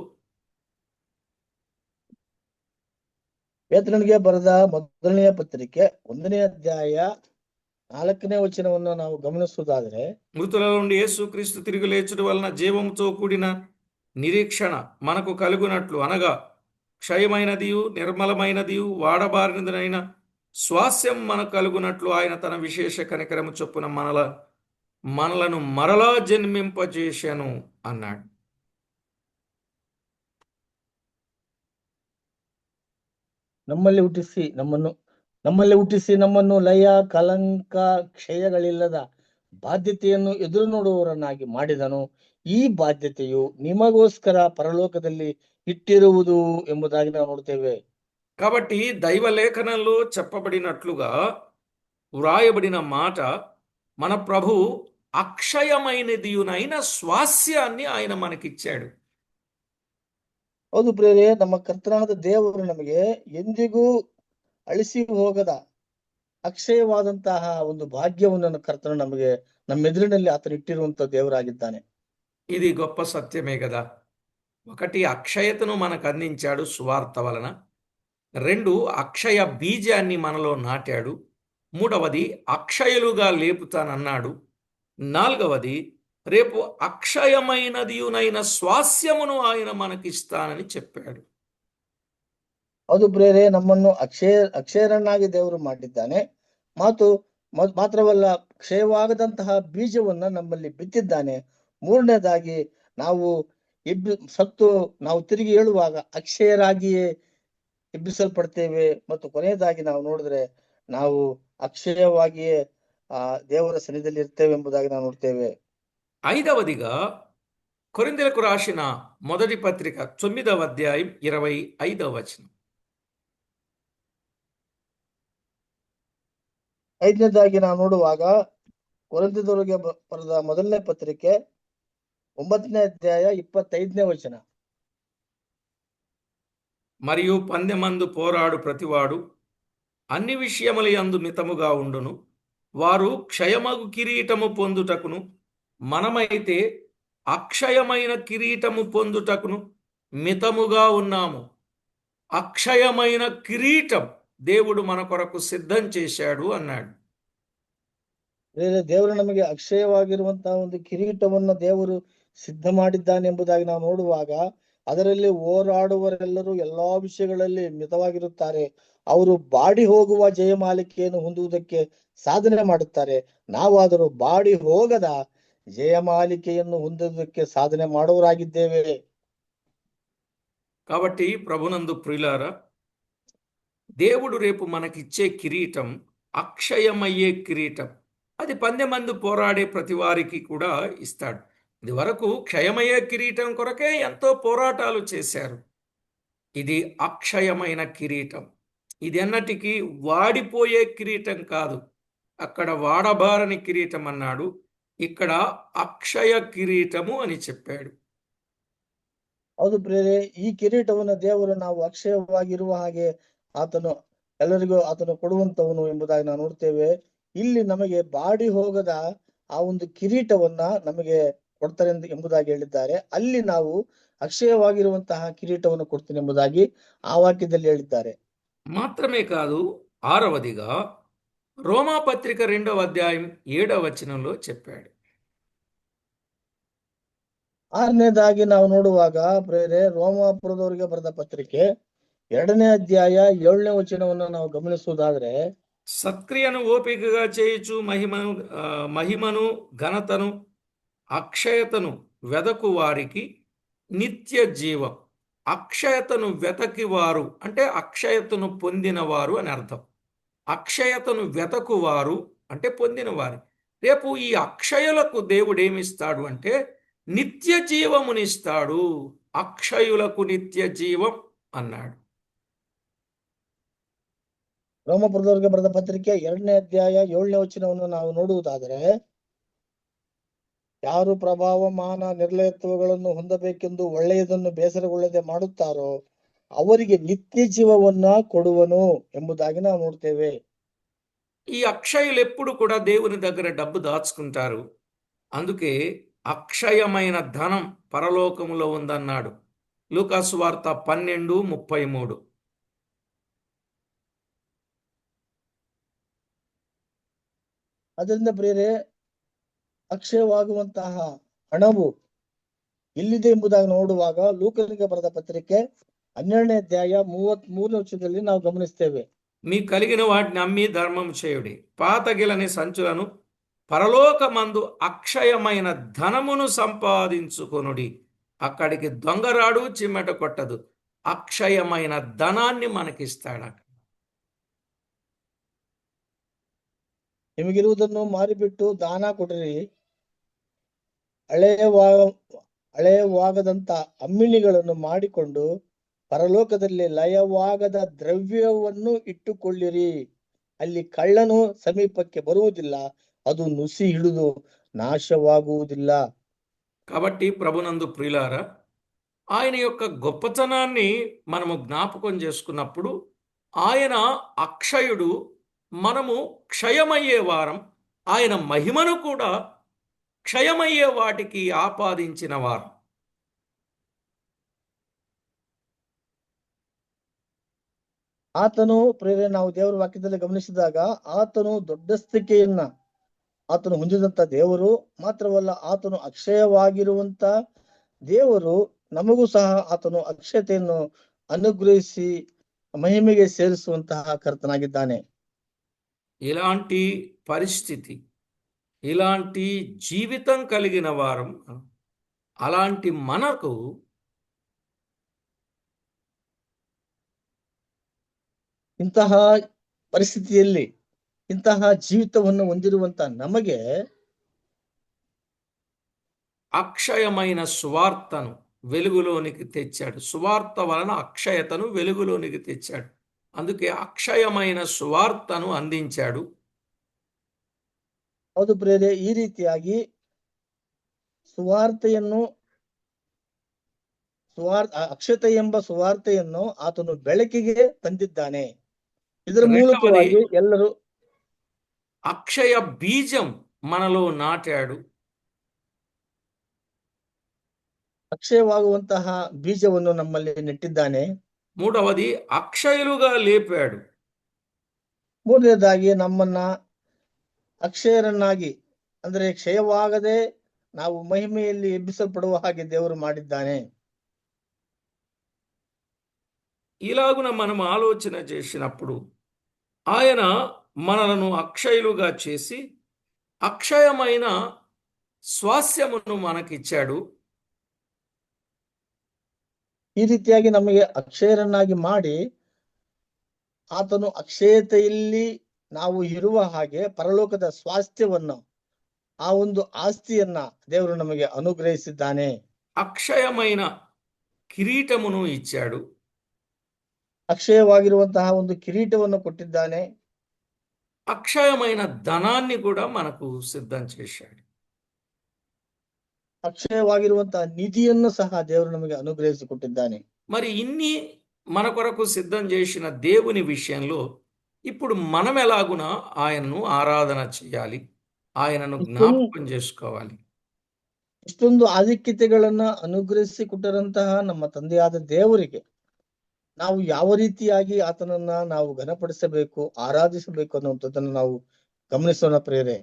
ಪೇತ್ರನಿಗೆ ಬರೆದ ಮೊದಲನೆಯ ಪತ್ರಿಕೆ 1ನೇ ಅಧ್ಯಾಯ 4ನೇ ವಚನವನ್ನು ನಾವು ಗಮನಿಸುವುದಾದರೆ, మృతుల నుండి యేసుక్రీస్తు తిరిగి లేచుట వలన జీవముతో కూడిన నిరీక్షణ మనకు కలుగునట్లు, అనగా క్షయమైనదియు నిర్మలమైనదియు వాడబారినదైన స్వాస్యం మనకు కలుగునట్లు ఆయన తన విశేష కనికరము చొప్పున మనలను మరలా జన్మింపజేశాను అన్నాడు. ನಮ್ಮಲ್ಲಿ ಹುಟ್ಟಿಸಿ ನಮ್ಮನ್ನು ಲಯ ಕಲಂಕ ಕ್ಷಯಗಳಿಲ್ಲದ ಬಾಧ್ಯತೆಯನ್ನು ಎದುರು ನೋಡುವವರನ್ನಾಗಿ ಮಾಡಿದನು. ಈ ಬಾಧ್ಯತೆಯು ನಿಮಗೋಸ್ಕರ ಪರಲೋಕದಲ್ಲಿ ಇಟ್ಟಿರುವುದು ಎಂಬುದಾಗಿ ನಾವು ನೋಡ್ತೇವೆ. కాబట్టి దైవలేఖనంలో చెప్పబడినట్లుగా వ్రాయబడిన మాట, మన ప్రభు అక్షయమైనదియునైన స్వాస్యాన్ని ఆయన మనకిచ్చాడు. ಹೌದು ಪ್ರಿಯರೇ, ನಮ್ಮ ಕರ್ತನಾದ ದೇವರು ನಮಗೆ ಎಂದಿಗೂ ಅಳಿಸಿ ಹೋಗದ ಅಕ್ಷಯವಾದಂತಹ ಒಂದು ಭಾಗ್ಯವನ್ನು ಕರ್ತನು ನಮಗೆ ನಮ್ಮೆದುರಿನಲ್ಲಿ ಆತನು ಇಟ್ಟಿರುವಂತ ದೇವರಾಗಿದ್ದಾನೆ. ఇది గొప్ప సత్యమే కదా. ఒకటి, అక్షయతను మనకు అందించాడు సువార్త వలన. 2, అక్షయ బీజాన్ని మనలో నాటాడు. 3వది, అక్షయులుగా లేపుతానన్నాడు. 4వది, రేపు అక్షయమైనదియునైన స్వాస్యమును ఆయన మనకిస్తానని చెప్పాడు. ಹೌದು ಪ್ರಿಯರೇ, ನಮ್ಮನ್ನು ಅಕ್ಷಯರನ್ನಾಗಿ ದೇವರು ಮಾಡಿದ್ದಾನೆ. ಮಾತ್ರವಲ್ಲ, ಕ್ಷಯವಾಗದಂತಹ ಬೀಜವನ್ನ ನಮ್ಮಲ್ಲಿ ಬಿತ್ತಿದ್ದಾನೆ. 3ನೇದಾಗಿ ನಾವು ಸತ್ತು ನಾವು ತಿರುಗಿ ಏಳುವಾಗ ಅಕ್ಷಯರಾಗಿಯೇ ಎಬ್ಬಿಸಲ್ಪಡ್ತೇವೆ. ಮತ್ತು ಕೊನೆಯದಾಗಿ ನಾವು ನೋಡಿದ್ರೆ ನಾವು ಅಕ್ಷಯವಾಗಿಯೇ ದೇವರ ಸನ್ನಿಧಿಯಲ್ಲಿ ಇರ್ತೇವೆ ಎಂಬುದಾಗಿ ನಾವು ನೋಡ್ತೇವೆ. 5వదిగా కొరింథీయులకు రాసిన మొదటి పత్రిక 9వ అధ్యాయం 25వ వచనం. 5ನೇದಾಗಿ ನಾವು ನೋಡುವಾಗ ಕೊರಿಂಥದವರಿಗೆ ಬರೆದ ಮೊದಲನೇ ಪತ್ರಿಕೆ 9ನೇ ಅಧ್ಯಾಯ 25ನೇ ವಚನ. మరియు పందెమందు పోరాడు ప్రతివాడు అన్ని విషయముల యందు మితముగా ఉండును. వారు క్షయమగు కిరీటము పొందుటకును, మనమైతే అక్షయమైన కిరీటము పొందుటకును మితముగా ఉన్నాము. అక్షయమైన కిరీటం దేవుడు మన కొరకు సిద్ధం చేశాడు అన్నాడు. ದೇವರು ನಮಗೆ ಅಕ್ಷಯವಾಗಿರುವಂತಹ ಒಂದು ಕಿರೀಟವನ್ನು ದೇವರು ಸಿದ್ಧ ಮಾಡಿದ್ದಾನೆ ಎಂಬುದಾಗಿ ನಾವು ನೋಡುವಾಗ, ಅದರಲ್ಲಿ ಹೋರಾಡುವರೆಲ್ಲರೂ ಎಲ್ಲಾ ವಿಷಯಗಳಲ್ಲಿ ಮಿತವಾಗಿರುತ್ತಾರೆ. ಅವರು ಬಾಡಿ ಹೋಗುವ ಜಯಮಾಲಿಕೆಯನ್ನು ಹೊಂದುವುದಕ್ಕೆ ಸಾಧನೆ ಮಾಡುತ್ತಾರೆ. ನಾವಾದರೂ ಬಾಡಿ ಹೋಗದ ಜಯಮಾಲಿಕೆಯನ್ನು ಹೊಂದುವುದಕ್ಕೆ ಸಾಧನೆ ಮಾಡುವರಾಗಿದ್ದೇವೆ. కాబట్టి ప్రభునందు ప్రియులారా, దేవుడు రేపు మనకిచ్చే కిరీటం అక్షయమయ్యే కిరీటం. అది పందెమందు పోరాడే ప్రతి వారికి కూడా ఇస్తాడు. ఇది వరకు క్షయమయ్యే కిరీటం కొరకే ఎంతో పోరాటాలు చేశారు. ఇది అక్షయమైన కిరీటం. ఇది ఎన్నటికీ వాడిపోయే కిరీటం కాదు. అక్కడ వాడబారని కిరీటం అన్నాడు, ఇక్కడ అక్షయ కిరీటము అని చెప్పాడు. ಹೌದು ಪ್ರಿಯರೇ, ಈ ಕಿರೀಟವನ್ನು ದೇವರು ನಾವು ಅಕ್ಷಯವಾಗಿರುವ ಹಾಗೆ ಆತನು ಎಲ್ಲರಿಗೂ ಆತನು ಕೊಡುವಂತವನು ಎಂಬುದಾಗಿ ನಾವು ನೋಡ್ತೇವೆ. ಇಲ್ಲಿ ನಮಗೆ ಬಾಡಿ ಹೋಗದ ಆ ಒಂದು ಕಿರೀಟವನ್ನ ನಮಗೆ ಕೊಡ್ತಾರೆ ಎಂಬುದಾಗಿ ಹೇಳಿದ್ದಾರೆ. ಅಲ್ಲಿ ನಾವು ಅಕ್ಷಯವಾಗಿರುವಂತಹ కిరీటವನ್ನು ಕೊಡ್ತೀನಿ ಎಂಬುದಾಗಿ ఆ వాక్యದಲ್ಲಿ ಹೇಳಿದ್ದಾರೆ. మాత్రమే కాదు, 6వదిగా రోమాపత్రిక 2వ అధ్యాయం 7వ వచనంలో చెప్పాడు. 6ನೇದಾಗಿ ನಾವು ನೋಡುವಾಗ ಪ್ರೇರೆ ರೋಮಾಪುರದವರಿಗೆ ಬರೆದ ಪತ್ರಿಕೆ 2ನೇ ಅಧ್ಯಾಯ 7ನೇ ವಚನವನ್ನು ನಾವು ಗಮನಿಸುವುದಾದ್ರೆ, సత్క్రియను ఓపికగా చేయుచు మహిమను ఘనతను అక్షయతను వెదకు వారికి నిత్య జీవం. అక్షయతను వెతకివారు అంటే అక్షయతను పొందినవారు అని అర్థం. అక్షయతను వెతకువారు అంటే పొందినవారు. రేపు ఈ అక్షయులకు దేవుడు ఏమిస్తాడు అంటే నిత్య జీవమునిస్తాడు. అక్షయులకు నిత్య జీవం అన్నాడు. ರೋಮಪುರದವರಿಗೆ ಬರೆದ ಪತ್ರಿಕೆ 2ನೇ ಅಧ್ಯಾಯ 7ನೇ ವಚನವನ್ನು ನಾವು ನೋಡುವುದಾದರೆ, ಯಾರು ಪ್ರಭಾವ ಮಾನ ನಿರ್ಲಯತ್ವಗಳನ್ನು ಹೊಂದಬೇಕೆಂದು ಒಳ್ಳೆಯದನ್ನು ಬೇಸರಗೊಳ್ಳದೆ ಮಾಡುತ್ತಾರೋ ಅವರಿಗೆ ನಿತ್ಯ ಜೀವವನ್ನ ಕೊಡುವನು ಎಂಬುದಾಗಿ ನಾವು ನೋಡ್ತೇವೆ. ఈ అక్షయులు ఎప్పుడు కూడా దేవుని దగ్గర డబ్బు దాచుకుంటారు. అందుకే అక్షయమైన ధనం పరలోకములో ఉందన్నాడు. లూకాసు వార్త 12:33. ಅದರಿಂದ ಪ್ರಿಯರೇ, ಅಕ್ಷಯವಾಗುವಂತಹ ಹಣವು ಎಲ್ಲಿದೆ ಎಂಬುದಾಗಿ ನೋಡುವಾಗ ಲೂಕನಿಗೆ ಬರೆದ ಪತ್ರಿಕೆ 12ನೇ ಅಧ್ಯಾಯ 33ನೇ ವಚನದಲ್ಲಿ ನಾವು ಗಮನಿಸ್ತೇವೆ. మీ కలిగిన వాటిని అమ్మి ధర్మం చేయుడి, పాతగిలని సంచులను పరలోకమందు అక్షయమైన ధనమును సంపాదించుకొనుడి. అక్కడికి దొంగరాడు చిమ్మెట కొట్టదు. అక్షయమైన ధనాన్ని మనకిస్తాడు. ನಿಮಗಿರುವುದನ್ನು ಮಾರಿಬಿಟ್ಟು ದಾನ ಕೊಡಿರಿ. ಹಳೆಯವಾಗದಂತ ಅಮ್ಮಿಣಿಗಳನ್ನು ಮಾಡಿಕೊಂಡು ಪರಲೋಕದಲ್ಲಿ ಲಯವಾಗದ ದ್ರವ್ಯವನ್ನು ಇಟ್ಟುಕೊಳ್ಳಿರಿ. ಅಲ್ಲಿ ಕಳ್ಳನು ಸಮೀಪಕ್ಕೆ ಬರುವುದಿಲ್ಲ, ಅದು ನುಸಿ ಹಿಡಿದು నాశవాగుವುದಿಲ್ಲ. కాబట్టి ప్రభునందు ప్రియులారా, ఆయన యొక్క గొప్పతనాన్ని మనము జ్ఞాపకం చేసుకున్నప్పుడు ఆయన అక్షయుడు, మనము క్షయమయ్యే వారం. ఆయన మహిమను కూడా క్షయమయ్యే వాటికి ఆపాదించిన వారు. ಆತನು ಪ್ರೇರೆ ನಾವು ದೇವರ ವಾಕ್ಯದಲ್ಲಿ ಗಮನಿಸಿದಾಗ ಆತನು ದೊಡ್ಡಸ್ತಿಕೆಯನ್ನ ಆತನು ಹೊಂದಿದಂತ ದೇವರು ಮಾತ್ರವಲ್ಲ, ಆತನು ಅಕ್ಷಯವಾಗಿರುವಂತ ದೇವರು. ನಮಗೂ ಸಹ ಆತನು ಅಕ್ಷಯತೆಯನ್ನು ಅನುಗ್ರಹಿಸಿ మహిమಗೆ ಸೇರಿಸುವಂತಹ ಕರ್ತನಾಗಿದ್ದಾನೆ. ఇలాంటి పరిస్థితి, ఇలాంటి జీవితం కలిగిన వారం, అలాంటి మనకు ಇಂತಹ ಪರಿಸ್ಥಿತಿಯಲ್ಲಿ ಇಂತಹ ಜೀವಿತವನ್ನು ಹೊಂದಿರುವಂತ ನಮಗೆ అక్షయమైన సువార్తను వెలుగులోనికి తెచ్చాడు. సువార్త వలన అక్షయతను వెలుగులోనికి తెచ్చాడు. అందుకే అక్షయమైన సువార్తను అందించాడు. ಹೌದು ಪ್ರೇರೆ, ಈ ರೀತಿಯಾಗಿ ಸುವಾರ್ತೆಯನ್ನು ಅಕ್ಷತೆ ಎಂಬ ಸುವಾರ್ತೆಯನ್ನು ಆತನು ಬೆಳಕಿಗೆ ತಂದಿದ್ದಾನೆ. ಇದರ రెండవది ಮೂಲಕವಾಗಿ ಎಲ್ಲರೂ అక్షయ బీజం మనలో నాటాడు. ಅಕ್ಷಯವಾಗುವಂತಹ ಬೀಜವನ್ನು ನಮ್ಮಲ್ಲಿ ನೆಟ್ಟಿದ್ದಾನೆ. మూడవది అక్షయులుగా లేపాడు. ಮೂರನೇದಾಗಿ ನಮ್ಮನ್ನ ಅಕ್ಷಯರನ್ನಾಗಿ ಅಂದ್ರೆ ಕ್ಷಯವಾಗದೆ ನಾವು ಮಹಿಮೆಯಲ್ಲಿ ಎಬ್ಬಿಸಲ್ಪಡುವ ಹಾಗೆ ದೇವರು ಮಾಡಿದ್ದಾನೆ. ఇలాగున మనం ఆలోచన చేసినప్పుడు ఆయన మనలను అక్షయులుగా చేసి అక్షయమైన స్వాస్యమును మనకిచ్చాడు. ಈ ರೀತಿಯಾಗಿ ನಮಗೆ ಅಕ್ಷಯರನ್ನಾಗಿ ಮಾಡಿ ಆತನು ಅಕ್ಷಯತೆಯಲ್ಲಿ ನಾವು ಇರುವ ಹಾಗೆ ಪರಲೋಕದ ಸ್ವಾಸ್ಥ್ಯವನ್ನು ಆ ಒಂದು ಆಸ್ತಿಯನ್ನ ದೇವರು ನಮಗೆ ಅನುಗ್ರಹಿಸಿದ್ದಾನೆ. అక్షయమైన కిరీటమును ఇచ్చాడు. ಅಕ್ಷಯವಾಗಿರುವಂತಹ ಒಂದು ಕಿರೀಟವನ್ನು ಕೊಟ್ಟಿದ್ದಾನೆ. అక్షయమైన ధనాన్ని కూడా మనకు సిద్ధం చేశాడు. ಅಕ್ಷಯವಾಗಿರುವಂತಹ ನಿಧಿಯನ್ನು ಸಹ ದೇವರು ನಮಗೆ ಅನುಗ್ರಹಿಸಿಕೊಟ್ಟಿದ್ದಾನೆ. మరి ఇన్ని మన కొరకు సిద్ధం చేసిన దేవుని విషయంలో ఇప్పుడు మనం ఎలాగున ఆయనను ఆరాధన చేయాలి, ఆయనను జ్ఞాపకం చేసుకోవాలి. ಇಷ್ಟೊಂದು ಆಧಿಕ್ಯತೆಗಳನ್ನ ಅನುಗ್ರಹಿಸಿಕೊಟ್ಟರಂತಹ ನಮ್ಮ ತಂದೆಯಾದ ದೇವರಿಗೆ ನಾವು ಯಾವ ರೀತಿಯಾಗಿ ಆತನನ್ನ ನಾವು ಘನಪಡಿಸಬೇಕು, ಆರಾಧಿಸಬೇಕು ಅನ್ನುವಂಥದ್ದನ್ನು ನಾವು ಗಮನಿಸೋಣ ಪ್ರಿಯರೇ.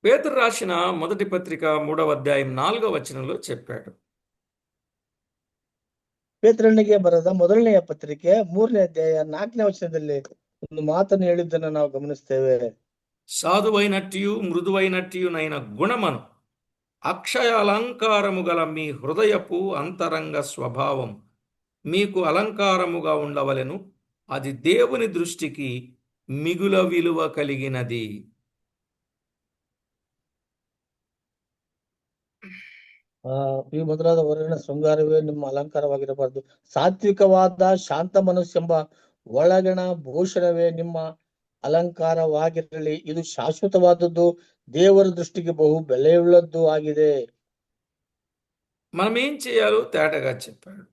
పేతురు రాసిన మొదటి పత్రిక 3వ అధ్యాయం 4వ వచనంలో చెప్పాడు. ಪೇತ್ರನಿಗೆ ಬರೆದ ಮೊದಲನೆಯ ಪತ್ರಿಕೆ 3ನೇ ಅಧ್ಯಾಯ 4ನೇ ವಚನದಲ್ಲಿ ಒಂದು ಮಾತನ್ನು ಹೇಳಿದ್ದನ್ನು ನಾವು ಗಮನಿಸ್ತೇವೆ. సాధువైనట్టు మృదువైనట్టునైన గుణమను అక్షయ అలంకారము గల మీ హృదయపు అంతరంగ స్వభావం మీకు అలంకారముగా ఉండవలెను, అది దేవుని దృష్టికి మిగుల విలువ కలిగినది. ಈ ಮೊದಲಾದ ಹೊರಗಿನ ಶೃಂಗಾರವೇ ನಿಮ್ಮ ಅಲಂಕಾರವಾಗಿರಬಾರದು, ಸಾತ್ವಿಕವಾದ ಶಾಂತ ಮನಸ್ಸೆಂಬ ಒಳಗಣ ಭೂಷಣವೇ ನಿಮ್ಮ ಅಲಂಕಾರವಾಗಿರಲಿ, ಇದು ಶಾಶ್ವತವಾದದ್ದು, ದೇವರ ದೃಷ್ಟಿಗೆ ಬಹು ಬೆಲೆಯುಳ್ಳದ್ದು ಆಗಿದೆ. మనం ఏం చేయాలో తేటగా చెప్పాడు.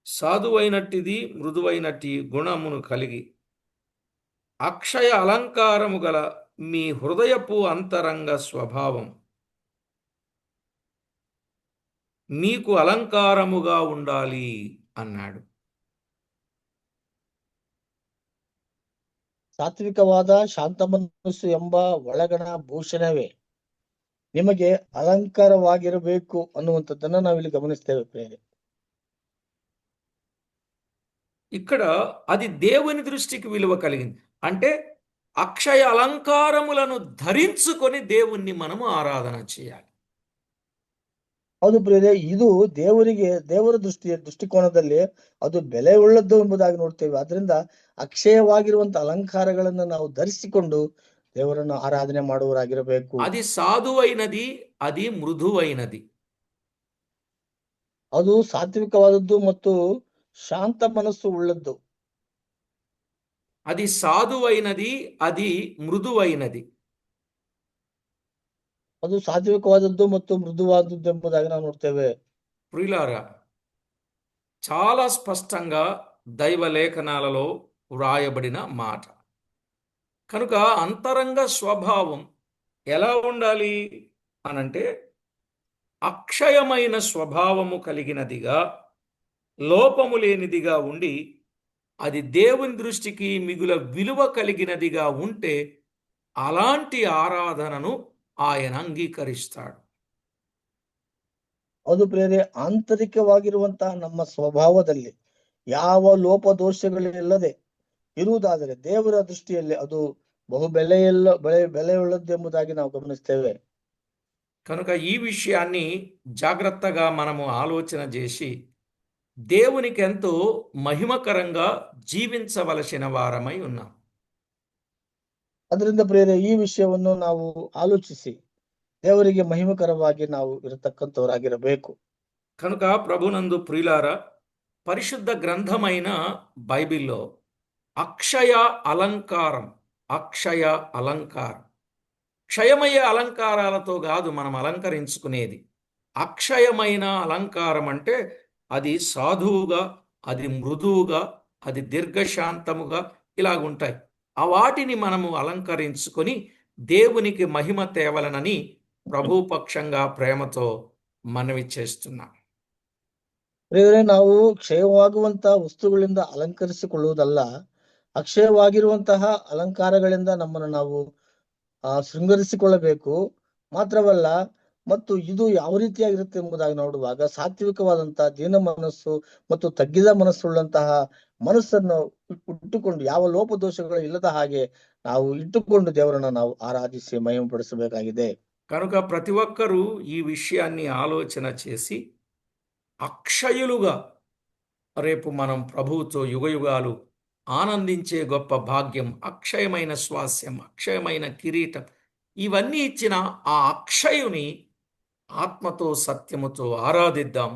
సాధువైనట్టిది మృదువైనట్టి గుణమును కలిగి అక్షయ అలంకారము గల మీ హృదయపు అంతరంగ స్వభావం మీకు అలంకారముగా ఉండాలి అన్నాడు. ಸಾತ್ವಿಕವಾದ ಶಾಂತ ಮನಸ್ಸು ಎಂಬ ಒಳಗಣ ಭೂಷಣವೇ ನಿಮಗೆ ಅಲಂಕಾರವಾಗಿರಬೇಕು ಅನ್ನುವಂಥದ್ದನ್ನ ನಾವಿಲ್ಲಿ ಗಮನಿಸ್ತೇವೆ ಪ್ರಿಯರೇ. ఇక్కడ అది దేవుని దృష్టికి విలువ కలిగింది. అంటే అక్షయ అలంకారములను ధరించుకొని దేవుణ్ణి మనము ఆరాధన చేయాలి. ಹೌದು ಪ್ರಿಯರೇ, ಇದು ದೇವರ ದೃಷ್ಟಿಕೋನದಲ್ಲಿ ಅದು ಬೆಲೆ ಉಳ್ಳದ್ದು ಎಂಬುದಾಗಿ ನೋಡ್ತೇವೆ. ಆದ್ರಿಂದ ಅಕ್ಷಯವಾಗಿರುವಂತ ಅಲಂಕಾರಗಳನ್ನ ನಾವು ಧರಿಸಿಕೊಂಡು ದೇವರನ್ನು ಆರಾಧನೆ ಮಾಡುವರಾಗಿರಬೇಕು. అది సాధువైనది, అది మృదువైనది. ಅದು ಸಾತ್ವಿಕವಾದದ್ದು ಮತ್ತು ಶಾಂತ ಮನಸ್ಸು ಉಳ್ಳದ್ದು. అది సాధువైనది, అది మృదువైనది. ಅದು ಸಾತ್ವಿಕವಾದದ್ದು ಮತ್ತು ಮೃದುವಾದದ್ದು ಎಂಬುದಾಗಿ ನಾವು ನೋಡ್ತೇವೆ. ప్రియులారా, చాలా స్పష్టంగా దైవ లేఖనాలలో వ్రాయబడిన మాట. కనుక అంతరంగ స్వభావం ఎలా ఉండాలి అనంటే అక్షయమైన స్వభావము కలిగినదిగా, లోపము లేనిదిగా ఉండి అది దేవుని దృష్టికి మిగుల విలువ కలిగినదిగా ఉంటే అలాంటి ఆరాధనను ఆయన అంగీకరిస్తాడు. ಅದು ಪ್ರೇರೆ ಆಂತರಿಕವಾಗಿರುವಂತಹ ನಮ್ಮ ಸ್ವಭಾವದಲ್ಲಿ ಯಾವ ಲೋಪದೋಷಗಳಿಲ್ಲದೆ ಇರುವುದಾದರೆ ದೇವರ ದೃಷ್ಟಿಯಲ್ಲಿ ಅದು ಬಹು ಬೆಲೆಯುಳ್ಳದ್ದು ಎಂಬುದಾಗಿ ನಾವು ಗಮನಿಸ್ತೇವೆ. కనుక ఈ విషయాన్ని జాగ్రత్తగా మనము ఆలోచన చేసి దేవునికి ఎంతో మహిమకరంగా జీవించవలసిన వారమై ఉన్నాం. ಅದರಿಂದ ಪ್ರೇರೆ ಈ ವಿಷಯವನ್ನು ನಾವು ಆಲೋಚಿಸಿ ದೇವರಿಗೆ ಮಹಿಮಕರವಾಗಿ ನಾವು ಇರತಕ್ಕಂಥವರಾಗಿರಬೇಕು. కనుక ప్రభునందు ప్రియులారా, పరిశుద్ధ గ్రంథమైన బైబిల్లో అక్షయ అలంకారం క్షయమయ్యే అలంకారాలతో కాదు మనం అలంకరించుకునేది. అక్షయమైన అలంకారం అంటే అది సాధువుగా, అది మృదువుగా, అది దీర్ఘశాంతముగా ఇలాగుంటాయి. ఆ వాటిని మనము అలంకరించుకొని దేవునికి మహిమ తేవలనని ప్రభుపక్షంగా ప్రేమతో మనవి చేస్తున్నాం. ಪ್ರಿಯರೇ, ನಾವು ಕ್ಷಯವಾಗುವಂತಹ ವಸ್ತುಗಳಿಂದ ಅಲಂಕರಿಸಿಕೊಳ್ಳುವುದಲ್ಲ, ಅಕ್ಷಯವಾಗಿರುವಂತಹ ಅಲಂಕಾರಗಳಿಂದ ನಮ್ಮನ್ನು ನಾವು ಶೃಂಗರಿಸಿಕೊಳ್ಳಬೇಕು. ಮಾತ್ರವಲ್ಲ, ಮತ್ತು ಇದು ಯಾವ ರೀತಿಯಾಗಿರುತ್ತೆ ಎಂಬುದಾಗಿ ನೋಡುವಾಗ ಸಾತ್ವಿಕವಾದಂತಹ ದೀನ ಮನಸ್ಸು ಮತ್ತು ತಗ್ಗಿದ ಮನಸ್ಸುಳ್ಳಂತಹ ಮನಸ್ಸನ್ನು ಇಟ್ಟುಕೊಂಡು ಯಾವ ಲೋಪದೋಷಗಳು ಇಲ್ಲದ ಹಾಗೆ ನಾವು ಇಟ್ಟುಕೊಂಡು ದೇವರನ್ನ ನಾವು ಆರಾಧಿಸಿ ಮಹಿಮೆ ಪಡಿಸಬೇಕಾಗಿದೆ. కనుక ప్రతి ఒక్కరూ ఈ విషయాన్ని ఆలోచన చేసి అక్షయులుగా రేపు మనం ప్రభువుతో యుగయుగాలు ఆనందించే గొప్ప భాగ్యం, అక్షయమైన స్వాస్యం, అక్షయమైన కిరీటం ఇవన్నీ ఇచ్చిన ఆ అక్షయుని ఆత్మతో సత్యముతో ఆరాధిద్దాం,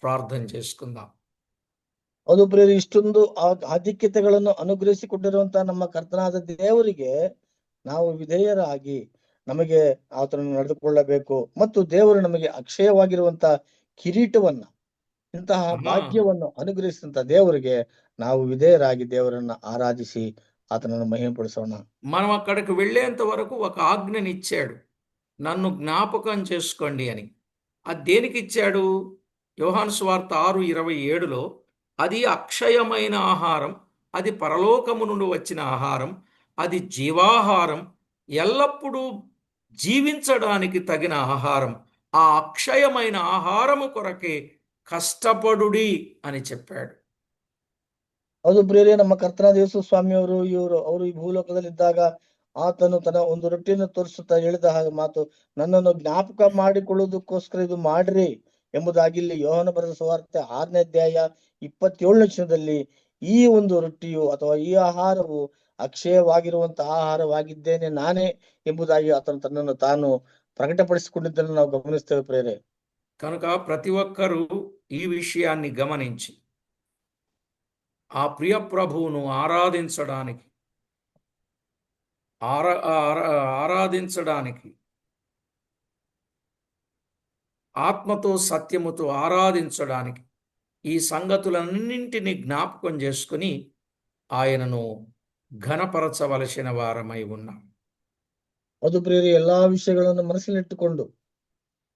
ప్రార్థన చేసుకుందాం. ಅದು ಪ್ರಿಯರೇ, ಇಷ್ಟೊಂದು ಆಧಿಕ್ಯತೆಗಳನ್ನು ಅನುಗ್ರಹಿಸಿಕೊಟ್ಟಿರುವಂತಹ ನಮ್ಮ ಕರ್ತನಾದ ದೇವರಿಗೆ ನಾವು ವಿಧೇಯರಾಗಿ ನಮಗೆ ಆತನನ್ನು ನಡೆದುಕೊಳ್ಳಬೇಕು. ಮತ್ತು ದೇವರು ನಮಗೆ ಅಕ್ಷಯವಾಗಿರುವಂತಹ ಕಿರೀಟವನ್ನ, ಇಂತಹ ಭಾಗ್ಯವನ್ನು ಅನುಗ್ರಹಿಸಿದಂತ ದೇವರಿಗೆ ನಾವು ವಿಧೇಯರಾಗಿ ದೇವರನ್ನ ಆರಾಧಿಸಿ ಆತನನ್ನು ಮಹಿಮೆಪಡಿಸೋಣ. మనం అక్కడికి వెళ్ళేంత వరకు ఒక ఆజ్ఞనిచ్చాడు, నన్ను జ్ఞాపకం చేసుకోండి అని. అది దేనికి ఇచ్చాడు? యోహాను సువార్త 6:27లో అది అక్షయమైన ఆహారం, అది పరలోకము నుండి వచ్చిన ఆహారం, అది జీవాహారం, ఎల్లప్పుడూ జీవించడానికి తగిన ఆహారం. ఆ అక్షయమైన ఆహారము కొరకే కష్టపడుడి అని చెప్పాడు. ಅದು ಪ್ರಿಯರೇ, ನಮ್ಮ ಕರ್ತನಾದ ಯೇಸು ಸ್ವಾಮಿಯವರು ಅವರು ಈ ಭೂಲೋಕದಲ್ಲಿದ್ದಾಗ ಆತನು ತನ್ನ ಒಂದು ರೊಟ್ಟಿಯನ್ನು ತೋರಿಸುತ್ತಾ ಹೇಳಿದ ಹಾಗೆ ಮಾತು, ನನ್ನನ್ನು ಜ್ಞಾಪಕ ಮಾಡಿಕೊಳ್ಳುವುದಕ್ಕೋಸ್ಕರ ಇದು ಮಾಡ್ರಿ ಎಂಬುದಾಗಿ ಇಲ್ಲಿ ಯೋಹಾನ ಬರೆದ ಸುವಾರ್ತೆ 6ನೇ ಅಧ್ಯಾಯ 27ನೇ ವಚನದಲ್ಲಿ ಈ ಒಂದು ರೊಟ್ಟಿಯು ಅಥವಾ ಈ ಆಹಾರವು ಅಕ್ಷಯವಾಗಿರುವಂತಹ ಆಹಾರವಾಗಿದ್ದೇನೆ ನಾನೇ ಎಂಬುದಾಗಿ ಆತನು ತನ್ನನ್ನು ತಾನು ಪ್ರಕಟಪಡಿಸಿಕೊಂಡಿದ್ದನ್ನು ನಾವು ಗಮನಿಸ್ತೇವೆ ಪ್ರಿಯರೇ. కనుక ప్రతి ఒక్కరూ ఈ విషయాన్ని గమనించి ఆ ప్రియ ప్రభువును ఆరాధించడానికి ఆత్మతో సత్యముతో ఆరాధించడానికి ఈ సంగతులన్నింటినీ జ్ఞాపకం చేసుకుని ఆయనను ఘనపరచవలసిన వారమై ఉన్నాం. ಅದು ಪ್ರಿಯರೇ, ಎಲ್ಲಾ ವಿಷಯಗಳನ್ನು ಮನಸ್ಸಿನಲ್ಲಿಟ್ಟುಕೊಂಡು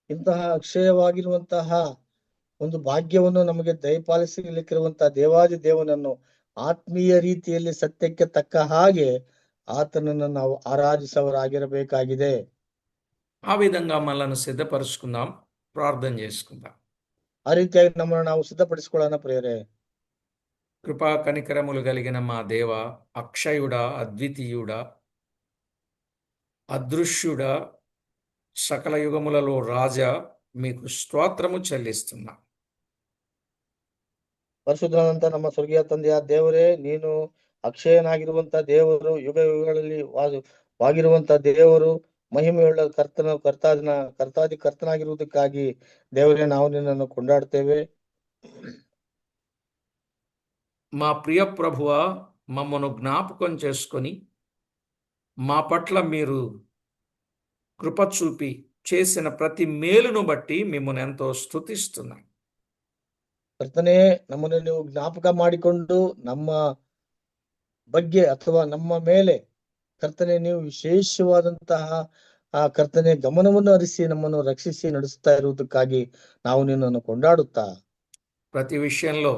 ಇಂತಹ ಅಕ್ಷಯವಾಗಿರುವಂತಹ ಒಂದು ಭಾಗ್ಯವನ್ನು ನಮಗೆ ದಯಪಾಲಿಸಲಿಕ್ಕಿರುವಂತಹ ದೇವಾದಿ ದೇವನನ್ನು ಆತ್ಮೀಯ ರೀತಿಯಲ್ಲಿ ಸತ್ಯಕ್ಕೆ ತಕ್ಕ ಹಾಗೆ ಆತನನ್ನು ನಾವು ಆರಾಧಿಸವರಾಗಿರಬೇಕಾಗಿದೆ. ఆ విధంగా మనల్ని సిద్ధపరుచుకుందాం, ప్రార్థన చేసుకుందాం. ಆ ರೀತಿಯಾಗಿ ನಮ್ಮನ್ನು ನಾವು ಸಿದ್ಧಪಡಿಸಿಕೊಳ್ಳೋಣ ಪ್ರಿಯರೇ. కృపా కనికరములు కలిగిన మా దేవ, అక్షయుడా, అద్వితీయుడా, అదృశ్యుడా, సకల యుగములలో రాజా, మీకు స్తోత్రము చెల్లిస్తున్నాం. ಪರಿಶುದ್ಧನಾದಂತ ನಮ್ಮ ಸ್ವರ್ಗೀಯ ತಂದೆಯ ದೇವರೇ, ನೀನು ಅಕ್ಷಯನಾಗಿರುವಂತ ದೇವರು, ಯುಗ ಯುಗಗಳಲ್ಲಿ ವಾಗಿರುವಂತ ದೇವರು, ಮಹಿಮೆಯುಳ್ಳ ಕರ್ತನಾಗಿರುವುದಕ್ಕಾಗಿ ದೇವರೇ ನಾವು ನಿನ್ನನ್ನು ಕೊಂಡಾಡ್ತೇವೆ. మా ప్రియ ప్రభువ, మమ్మను జ్ఞాపకం చేసుకొని మా పట్ల మీరు కృప చూపి చేసిన ప్రతి మేలును బట్టి మిమ్మల్ని ఎంతో స్తుతిస్తున్నాం. ಕರ್ತನೇ, ನಮ್ಮನ್ನು ನೀವು ಜ್ಞಾಪಕ ಮಾಡಿಕೊಂಡು ನಮ್ಮ ಬಗ್ಗೆ ಅಥವಾ ನಮ್ಮ ಮೇಲೆ ಕರ್ತನೆ ನೀವು ವಿಶೇಷವಾದಂತಹ ಕರ್ತನೆ ಗಮನವನ್ನು ಹರಿಸಿ ನಮ್ಮನ್ನು ರಕ್ಷಿಸಿ ನಡೆಸುತ್ತಾ ಇರುವುದಕ್ಕಾಗಿ ನಾವು ನಿನ್ನನ್ನು ಕೊಂಡಾಡುತ್ತಾ ప్రతి విషయంలో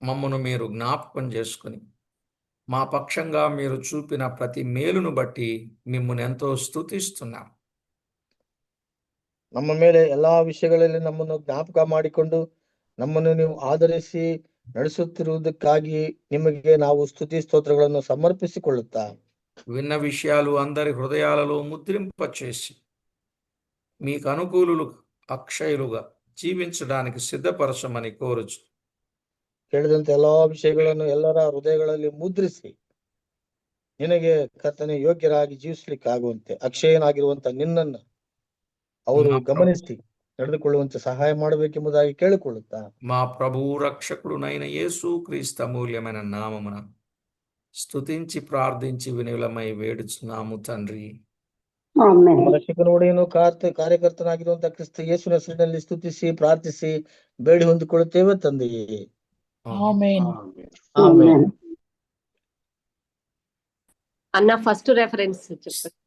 మమ్మను మీరు జ్ఞాపకం చేసుకుని మా పక్షంగా మీరు చూపిన ప్రతి మేలును బట్టి మిమ్మల్ని ఎంతో స్తుతిస్తున్నాం. ನಮ್ಮ ಮೇಲೆ ಎಲ್ಲಾ ವಿಷಯಗಳಲ್ಲಿ ನಮ್ಮನ್ನು ಜ್ಞಾಪಕ ಮಾಡಿಕೊಂಡು ನಮ್ಮನ್ನು ನೀವು ಆಧರಿಸಿ ನಡೆಸುತ್ತಿರುವುದಕ್ಕಾಗಿ ನಿಮಗೆ ನಾವು ಸ್ತುತಿ ಸ್ತೋತ್ರಗಳನ್ನು ಸಮರ್ಪಿಸಿಕೊಳ್ಳುತ್ತಾ విన్న విషయాలు అందరి హృదయాలలో ముద్రింపచేసి మీకు అనుకూలులు అక్షయులుగా జీవించడానికి సిద్ధపరచమని కోరుచు. ಕೇಳಿದಂತ ಎಲ್ಲಾ ವಿಷಯಗಳನ್ನು ಎಲ್ಲರ ಹೃದಯಗಳಲ್ಲಿ ಮುದ್ರಿಸಿ ನಿನಗೆ ಕರ್ತನೆ ಯೋಗ್ಯರಾಗಿ ಜೀವಿಸ್ಲಿಕ್ಕಾಗುವಂತೆ ಅಕ್ಷಯನಾಗಿರುವಂತ ನಿನ್ನನ್ನ ಅವರು ಗಮನಿಸಿ ನಡೆದುಕೊಳ್ಳುವಂತೆ ಸಹಾಯ ಮಾಡಬೇಕೆಂಬುದಾಗಿ ಕೇಳಿಕೊಳ್ಳುತ್ತಾ మా ప్రభువు రక్షకుడునైన యేసు క్రీస్తు అమూల్యమైన నామమున స్తుతించి ప్రార్థించి వినులమై వేడుచున్నాము తండ్రి. ಆಮೆನ್. ನಮ್ಮ ರಕ್ಷಕನ ಒಡೆಯನು ಕಾರ್ಯಕರ್ತನಾಗಿರುವಂತಹ ಕ್ರಿಸ್ತ ಯೇಸುವಿನ ಹೆಸರಿನಲ್ಲಿ ಸ್ತುತಿಸಿ ಪ್ರಾರ್ಥಿಸಿ ಬೇಡಿ ಹೊಂದಿಕೊಳ್ಳುತ್ತೇವೆ ತಂದೆಯೇ. ಆಮೆನ್. ಆಮೆನ್. ಆಮೆನ್. అన్న ఫస్ట్ రెఫరెన్స్ చెప్పండి.